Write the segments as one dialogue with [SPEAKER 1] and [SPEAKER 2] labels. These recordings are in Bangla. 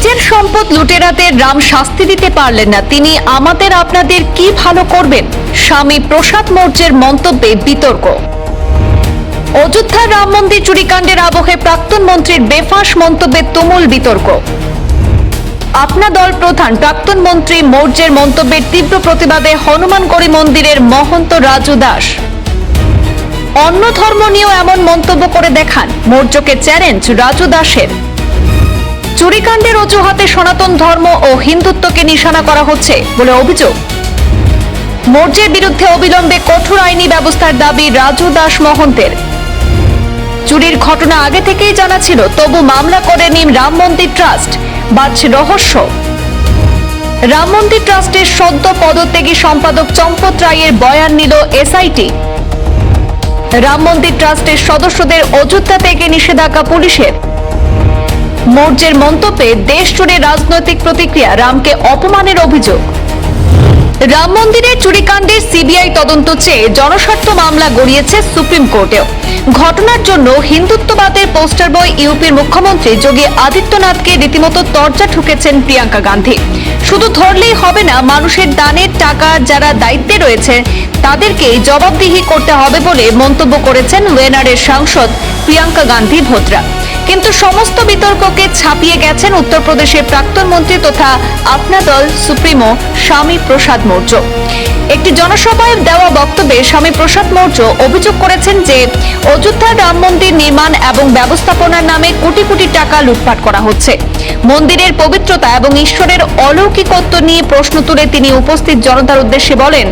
[SPEAKER 1] নিজের সম্পদ লুটেরাদের রাম শাস্তি দিতে পারলেন না, তিনি আমাদের আপনাদের কি ভালো করবেন? স্বামী প্রসাদ মৌর্যের মন্তব্যে বিতর্ক। অযোধ্যার রাম মন্দির চুরিকাণ্ডের আবহে প্রাক্তন মন্ত্রীর বেফাঁস মন্তব্যে তুমুল বিতর্ক। আপনা দল প্রধান প্রাক্তন মন্ত্রী মৌর্যের মন্তব্যের তীব্র প্রতিবাদে হনুমানগড়ি মন্দিরের মহন্ত রাজু দাস অন্য ধর্ম নিয়েও এমন মন্তব্য করে দেখান। মৌর্যকে চ্যালেঞ্জ রাজু দাসের। চুরিকাণ্ডের অজুহাতে সনাতন ধর্ম ও হিন্দুত্বকে নিশানা করা হচ্ছে বলে অভিযোগ। মৌর্যের বিরুদ্ধে অবিলম্বে কঠোর আইনি ব্যবস্থার দাবি রাজু দাস মহন্তের। চুরির ঘটনা আগে থেকেই জানা ছিল, তবু মামলা করেনি রাম মন্দির ট্রাস্ট, বাড়ছে রহস্য। রাম মন্দির ট্রাস্টের সদ্য পদত্যাগী সম্পাদক চম্পত রায়ের বয়ান নিল এসআইটি। রাম মন্দির ট্রাস্টের সদস্যদের অযোধ্যা থেকে নিষেধাজ্ঞা পুলিশের। মৌর্যের মন্তব্যে দেশ জুড়ে রাজনৈতিক প্রতিক্রিয়া, রামকে অপমানের অভিযোগ। রাম মন্দিরের চুরিকাণ্ডের সিবিআই তদন্ত চেয়ে জনস্বার্থ মামলা গড়িয়েছে সুপ্রিম কোর্টেও। ঘটনার জন্য হিন্দুত্ববাদের পোস্টার বয় ইউপির মুখ্যমন্ত্রী যোগী আদিত্যনাথকে রীতিমতো তরজা ঠুকেছেন প্রিয়াঙ্কা গান্ধী। শুধু ধরলেই হবে না, মানুষের দানের টাকা যারা দায়িত্বে রয়েছে তাদেরকে জবাবদিহি করতে হবে বলে মন্তব্য করেছেন ওয়েনারের সাংসদ প্রিয়াঙ্কা গান্ধী ভোত্রা। কিন্তু সমস্ত বিতর্ককে ছাপিয়ে গেছেন উত্তরপ্রদেশের প্রাক্তন মন্ত্রী তথা আপনা দল সুপ্রিমো স্বামী প্রসাদ মৌর্য। একটি জনসভায় দেওয়া বক্তব্যে স্বামী প্রসাদ মৌর্য অভিযোগ করেছেন যে অযোধ্যার রাম মন্দির নির্মাণ এবং ব্যবস্থাপনার নামে কোটি কোটি টাকা লুটপাট করা হচ্ছে। মন্দিরের পবিত্রতা এবং ঈশ্বরের অলৌকিকত্ব নিয়ে প্রশ্ন তুলে তিনি উপস্থিত জনতার উদ্দেশ্যে বলেন,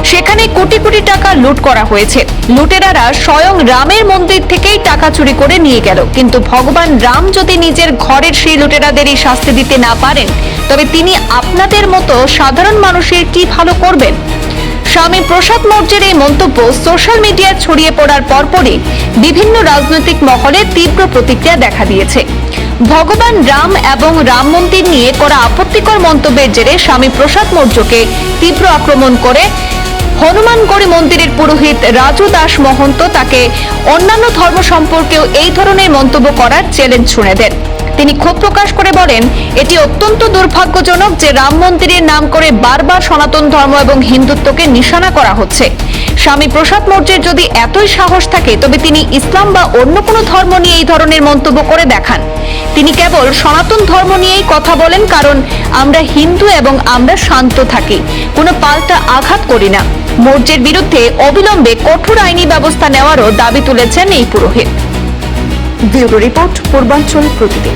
[SPEAKER 1] সেখানে কোটি কোটি টাকা লুট করা হয়েছে। লুটেরারা স্বয়ং রামের মন্দির থেকেই টাকা চুরি করে নিয়ে গেল। কিন্তু ভগবান রাম যদি নিজের ঘরের সেই লুটেরাদেরই শাস্তি দিতে না পারেন, তবে তিনি আপনাদের মতো সাধারণ মানুষের কি ভালো করবেন? স্বামী প্রসাদ মৌর্যের এই মন্তব্য সোশ্যাল মিডিয়ায় ছড়িয়ে পড়ার পরপরই বিভিন্ন রাজনৈতিক মহলে তীব্র প্রতিক্রিয়া দেখা দিয়েছে। ভগবান রাম এবং রাম মন্দির নিয়ে করা আপত্তিকর মন্তব্যের জেরে স্বামী প্রসাদ মৌর্যকে তীব্র আক্রমণ করে হনুমানগড়ি মন্দিরের পুরোহিত রাজু দাস মহন্ত তাকে অন্যান্য ধর্ম সম্পর্কেও এই ধরনের মন্তব্য করার চ্যালেঞ্জ ছুঁড়ে দেন। তিনি ক্ষোভ প্রকাশ করে বলেন, এটি অত্যন্ত দুর্ভাগ্যজনক যে রাম মন্দিরের নাম করে বারবার সনাতন ধর্ম এবং হিন্দুত্বকে নিশানা করা হচ্ছে। স্বামী প্রসাদ মৌর্যের যদি এতই সাহস থাকে, তবে তিনি ইসলাম বা অন্য কোনো ধর্ম নিয়ে এই ধরনের মন্তব্য করে দেখান। তিনি কেবল সনাতন ধর্ম নিয়েই কথা বলেন, কারণ আমরা হিন্দু এবং আমরা শান্ত থাকি, কোনো পাল্টা আঘাত করি না। মৌর্যের বিরুদ্ধে অবিলম্বে কঠোর আইনি ব্যবস্থা নেওয়ারও দাবি তুলেছেন এই পুরোহিত। ব্যুরো রিপোর্ট, পূর্বাঞ্চল প্রতিদিন।